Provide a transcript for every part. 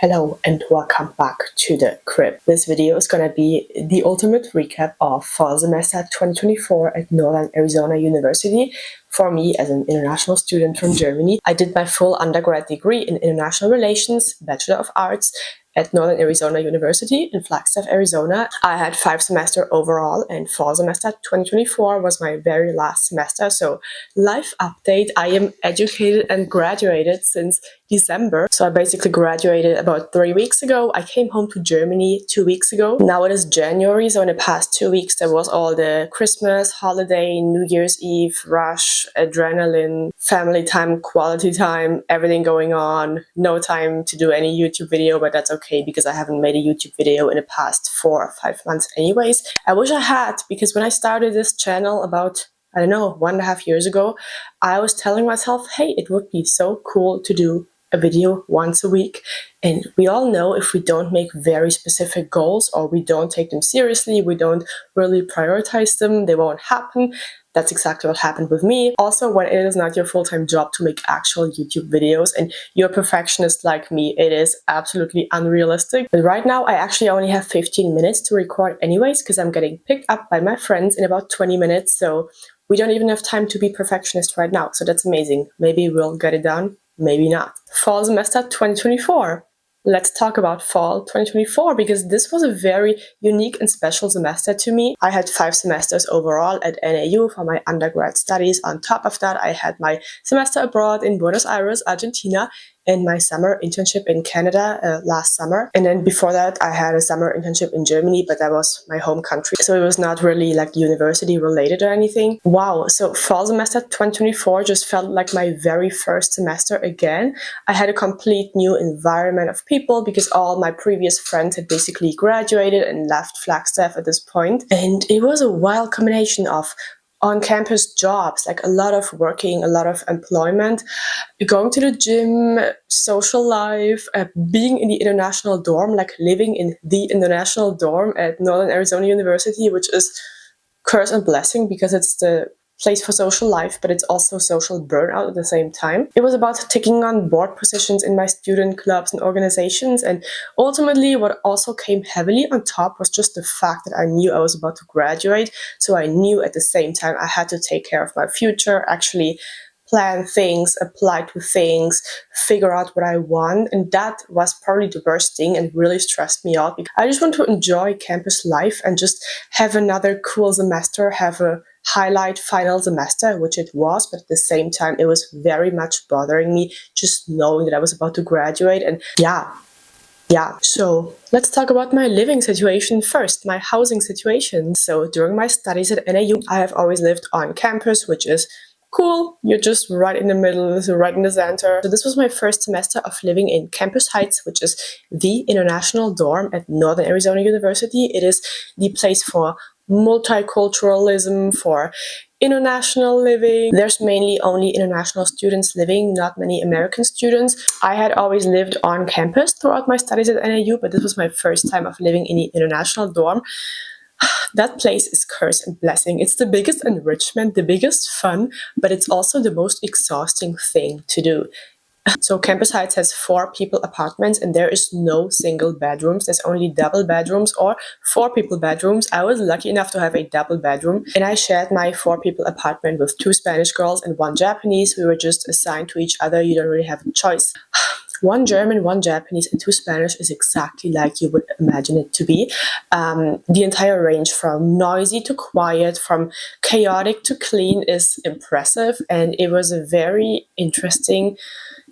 Hello and welcome back to the crib. This video is gonna be the ultimate recap of fall semester 2024 at Northern Arizona University. For me, as an international student from Germany, I did my full undergrad degree in International Relations, Bachelor of Arts, at Northern Arizona University in Flagstaff, Arizona. I had 5 semesters overall, and fall semester 2024 was my very last semester. So, life update, I am educated and graduated since December. So I basically graduated about 3 weeks ago. I came home to Germany 2 weeks ago. Now it is January, so in the past 2 weeks there was all the Christmas, holiday, New Year's Eve, rush, adrenaline, family time, quality time, everything going on. No time to do any YouTube video, but that's okay because I haven't made a YouTube video in the past 4 or 5 months anyways. I wish I had, because when I started this channel about, I don't know, 1.5 years ago, I was telling myself, hey, it would be so cool to do a video once a week. And we all know if we don't make very specific goals or we don't take them seriously, we don't really prioritize them, they won't happen. That's exactly what happened with me. Also, when it is not your full-time job to make actual YouTube videos and you're a perfectionist like me, it is absolutely unrealistic. But right now, I actually only have 15 minutes to record anyways because I'm getting picked up by my friends in about 20 minutes. So we don't even have time to be perfectionist right now. So that's amazing. Maybe we'll get it done. Maybe not. Fall semester 2024. Let's talk about fall 2024 because this was a very unique and special semester to me. I had 5 semesters overall at NAU for my undergrad studies. On top of that, I had my semester abroad in Buenos Aires, Argentina, and my summer internship in Canada last summer. And then before that, I had a summer internship in Germany, but that was my home country. So it was not really like university related or anything. Wow, so fall semester 2024 just felt like my very first semester again. I had a complete new environment of people because all my previous friends had basically graduated and left Flagstaff at this point. And it was a wild combination of on-campus jobs, like a lot of working, a lot of employment, going to the gym, social life, being in the international dorm, like living in the international dorm at Northern Arizona University, which is curse and blessing because it's the place for social life, but it's also social burnout at the same time. It was about taking on board positions in my student clubs and organizations, and ultimately what also came heavily on top was just the fact that I knew I was about to graduate, so I knew at the same time I had to take care of my future, actually plan things, apply to things, figure out what I want. And that was probably the worst thing and really stressed me out. I just want to enjoy campus life and just have another cool semester, have a highlight final semester, which it was, but at the same time, it was very much bothering me just knowing that I was about to graduate. And yeah, so let's talk about my living situation first, my housing situation. So during my studies at NAU, I have always lived on campus, which is cool. You're just right in the middle, right in the center. So this was my first semester of living in Campus Heights, which is the international dorm at Northern Arizona University. It is the place for multiculturalism, for international living. There's mainly only international students living, not many American students. I had always lived on campus throughout my studies at NAU, but this was my first time of living in the international dorm. That place is curse and blessing. It's the biggest enrichment, the biggest fun, but it's also the most exhausting thing to do. So Campus Heights has 4 people apartments and there is no single bedrooms. There's only double bedrooms or 4 people bedrooms. I was lucky enough to have a double bedroom and I shared my 4 people apartment with 2 Spanish girls and 1 Japanese. We were just assigned to each other. You don't really have a choice. 1 German, 1 Japanese, and 2 Spanish is exactly like you would imagine it to be. The entire range from noisy to quiet, from chaotic to clean is impressive, and it was a very interesting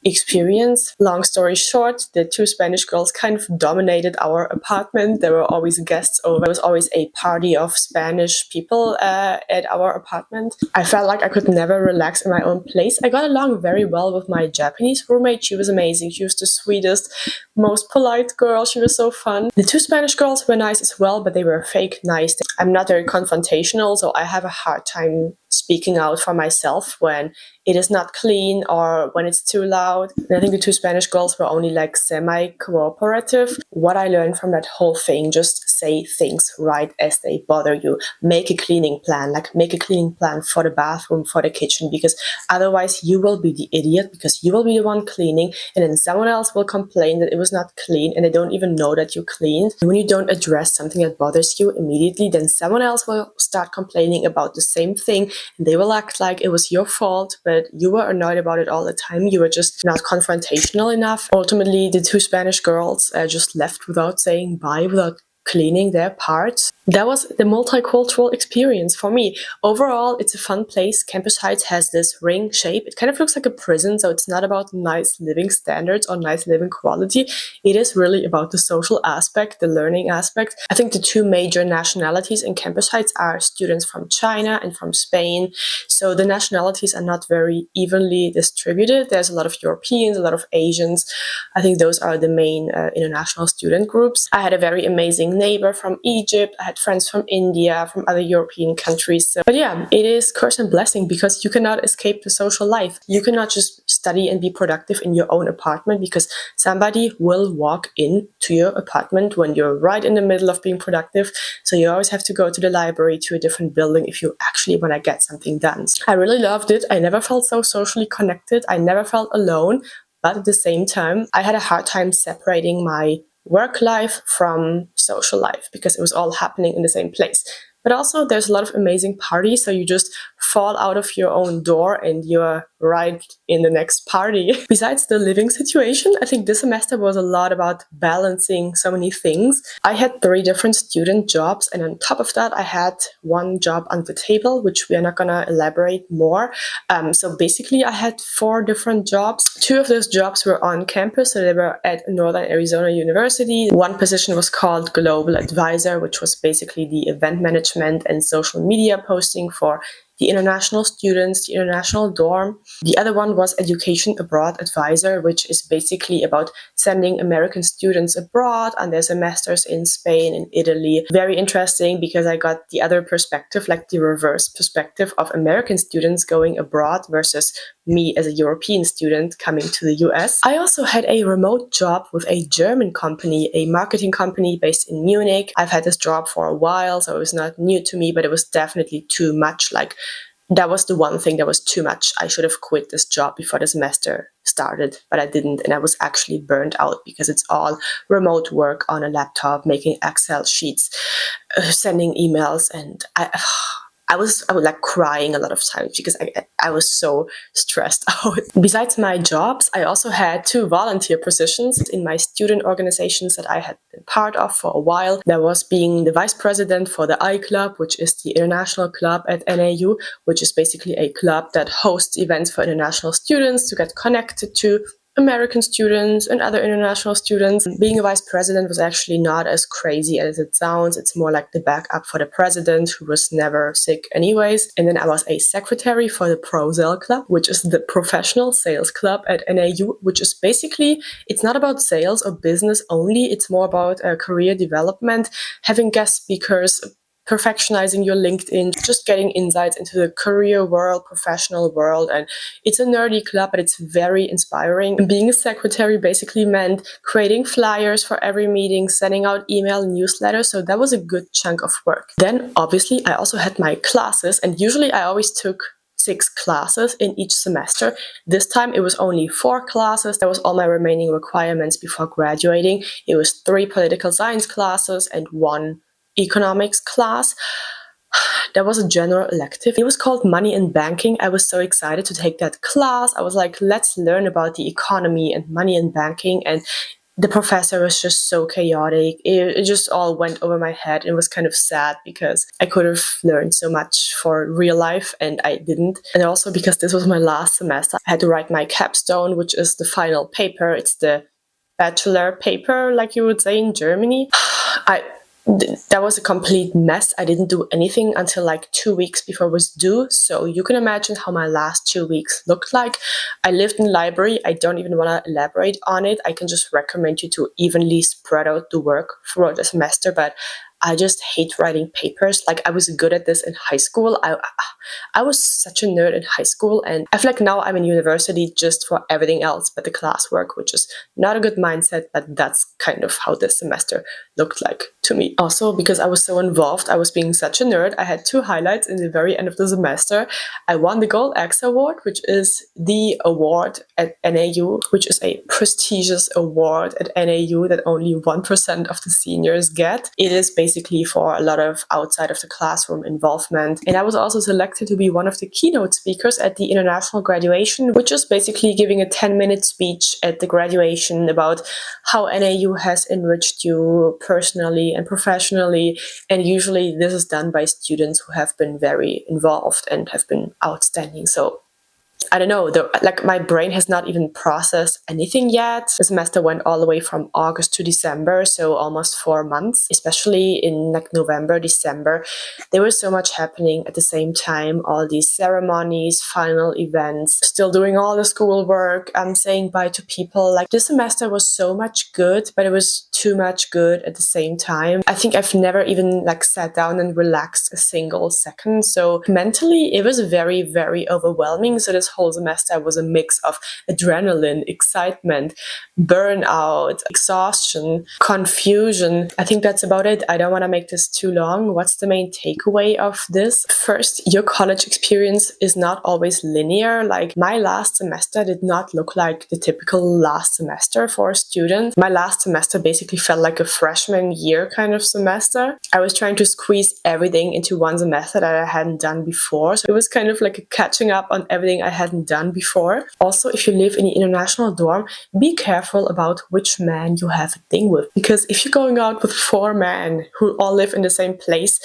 experience. Long story short, the 2 Spanish girls kind of dominated our apartment. There were always guests over. There was always a party of Spanish people at our apartment. I felt like I could never relax in my own place. I got along very well with my Japanese roommate. She was amazing. She was the sweetest, most polite girl. She was so fun. The 2 Spanish girls were nice as well, but they were fake nice. I'm not very confrontational, so I have a hard time speaking out for myself when it is not clean or when it's too loud. And I think the 2 Spanish girls were only like semi-cooperative. What I learned from that whole thing, just say things right as they bother you. Make a cleaning plan, like make a cleaning plan for the bathroom, for the kitchen, because otherwise you will be the idiot, because you will be the one cleaning and then someone else will complain that it was not clean and they don't even know that you cleaned. And when you don't address something that bothers you immediately, then someone else will start complaining about the same thing and they will act like it was your fault, but you were annoyed about it all the time. You were just not confrontational enough. Ultimately, the two Spanish girls just left without saying bye, without cleaning their parts. That was the multicultural experience for me. Overall, it's a fun place. Campus Heights has this ring shape. It kind of looks like a prison, so it's not about nice living standards or nice living quality. It is really about the social aspect, the learning aspect. I think the two major nationalities in Campus Heights are students from China and from Spain. So the nationalities are not very evenly distributed. There's a lot of Europeans, a lot of Asians. I think those are the main international student groups. I had a very amazing neighbor from Egypt. I had friends from India, from other European countries. So, but yeah, it is curse and blessing because you cannot escape the social life. You cannot just study and be productive in your own apartment because somebody will walk into your apartment when you're right in the middle of being productive. So you always have to go to the library, to a different building if you actually want to get something done. I really loved it. I never felt so socially connected. I never felt alone. But at the same time, I had a hard time separating my work life from social life because it was all happening in the same place. But also there's a lot of amazing parties, so you just fall out of your own door and you're right in the next party. Besides the living situation, I think this semester was a lot about balancing so many things. I had 3 different student jobs, and on top of that I had one job on the table, which we are not gonna elaborate more. So basically I had 4 different jobs. 2 of those jobs were on campus, so they were at Northern Arizona University. One position was called Global Advisor, which was basically the event management and social media posting for the international students, the international dorm. The other one was Education Abroad Advisor, which is basically about sending American students abroad on their semesters in Spain and Italy. Very interesting because I got the other perspective, like the reverse perspective of American students going abroad versus me as a European student coming to the US. I also had a remote job with a German company, a marketing company based in Munich. I've had this job for a while, so it was not new to me, but it was definitely too much. Like, that was the one thing that was too much. I should have quit this job before the semester started, but I didn't, and I was actually burned out because it's all remote work on a laptop, making Excel sheets, sending emails, and I was like crying a lot of times because I was so stressed out. Besides my jobs, I also had 2 volunteer positions in my student organizations that I had been part of for a while. That was being the vice president for the I Club, which is the international club at NAU, which is basically a club that hosts events for international students to get connected to American students and other international students. Being a vice president was actually not as crazy as it sounds. It's more like the backup for the president, who was never sick anyways. And then I was a secretary for the ProSale Club, which is the professional sales club at NAU, which is basically, it's not about sales or business only. It's more about career development, having guest speakers, perfectionizing your LinkedIn, just getting insights into the career world, professional world. And it's a nerdy club, but it's very inspiring. And being a secretary basically meant creating flyers for every meeting, sending out email newsletters. So that was a good chunk of work. Then obviously I also had my classes, and usually I always took 6 classes in each semester. This time it was only 4 classes. That was all my remaining requirements before graduating. It was 3 political science classes and 1 economics class. That was a general elective. It was called Money and Banking. I was so excited to take that class. I was like, let's learn about the economy and money and banking. And the professor was just so chaotic. It just all went over my head. It was kind of sad because I could have learned so much for real life and I didn't. And also because this was my last semester, I had to write my capstone, which is the final paper. It's the bachelor paper, like you would say in Germany. That was a complete mess. I didn't do anything until like 2 weeks before it was due. So you can imagine how my last 2 weeks looked like. I lived in the library. I don't even want to elaborate on it. I can just recommend you to evenly spread out the work throughout the semester. But I just hate writing papers. Like, I was good at this in high school. I was such a nerd in high school, and I feel like now I'm in university just for everything else but the classwork, which is not a good mindset, but that's kind of how this semester looked like to me. Also, because I was so involved, I was being such a nerd, I had 2 highlights in the very end of the semester. I won the Gold X Award, which is the award at NAU, which is a prestigious award at NAU that only 1% of the seniors get. It is basically for a lot of outside of the classroom involvement. And I was also selected to be one of the keynote speakers at the international graduation, which is basically giving a 10-minute speech at the graduation about how NAU has enriched you personally and professionally. And usually this is done by students who have been very involved and have been outstanding. So I don't know, like my brain has not even processed anything yet. The semester went all the way from August to December, so almost 4 months, especially in like November, December. There was so much happening at the same time, all these ceremonies, final events, still doing all the schoolwork, saying bye to people. Like, this semester was so much good, but it was too much good at the same time. I think I've never even like sat down and relaxed a single second. So mentally, it was very, very overwhelming. So this whole semester was a mix of adrenaline, excitement, burnout, exhaustion, confusion. I think that's about it. I don't want to make this too long. What's the main takeaway of this? First, your college experience is not always linear. Like, my last semester did not look like the typical last semester for a student. My last semester basically felt like a freshman year kind of semester. I was trying to squeeze everything into one semester that I hadn't done before. So it was kind of like a catching up on everything I hadn't done before. Also, if you live in the international dorm, be careful about which man you have a thing with. Because if you're going out with 4 men who all live in the same place,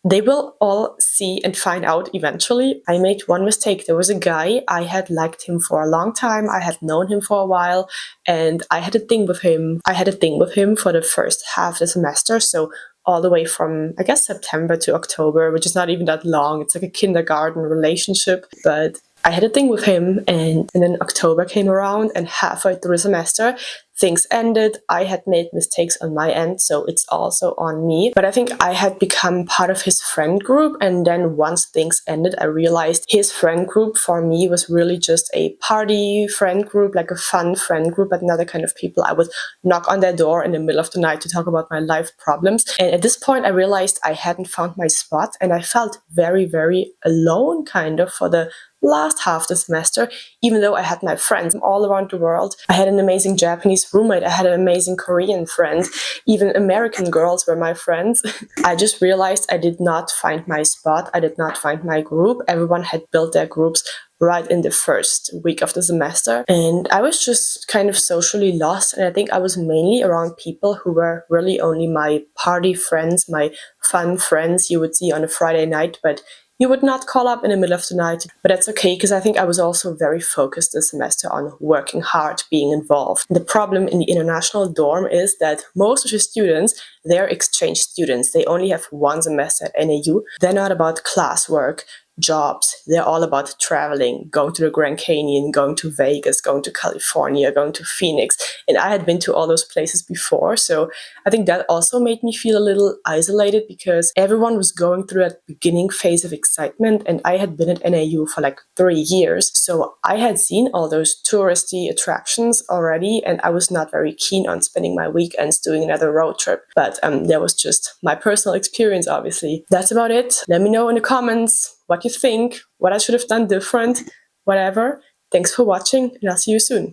they will all see and find out eventually. I made one mistake. There was a guy, I had liked him for a long time. I had known him for a while, and I had a thing with him. I had a thing with him for the first half of the semester. So all the way from, I guess, September to October, which is not even that long. It's like a kindergarten relationship. But I had a thing with him, and then October came around, and halfway through the semester, things ended. I had made mistakes on my end, so it's also on me. But I think I had become part of his friend group, and then once things ended, I realized his friend group for me was really just a party friend group, like a fun friend group, but not the kind of people I would knock on their door in the middle of the night to talk about my life problems. And at this point, I realized I hadn't found my spot, and I felt very, very alone kind of for the last half of the semester, even though I had my friends all around the world. I had an amazing Japanese roommate, I had an amazing Korean friend, even American girls were my friends. I just realized I did not find my spot, I did not find my group. Everyone had built their groups right in the first week of the semester, and I was just kind of socially lost. And I think I was mainly around people who were really only my party friends, my fun friends you would see on a Friday night, but you would not call up in the middle of the night. But that's okay, because I think I was also very focused this semester on working hard, being involved. The problem in the international dorm is that most of the students, they're exchange students. They only have 1 semester at NAU. They're not about classwork, jobs. They're all about traveling, going to the Grand Canyon, going to Vegas, going to California, going to Phoenix. And I had been to all those places before. So I think that also made me feel a little isolated, because everyone was going through that beginning phase of excitement. And I had been at NAU for like 3 years. So I had seen all those touristy attractions already. And I was not very keen on spending my weekends doing another road trip. But that was just my personal experience, obviously. That's about it. Let me know in the comments what you think, what I should have done different, whatever. Thanks for watching, and I'll see you soon.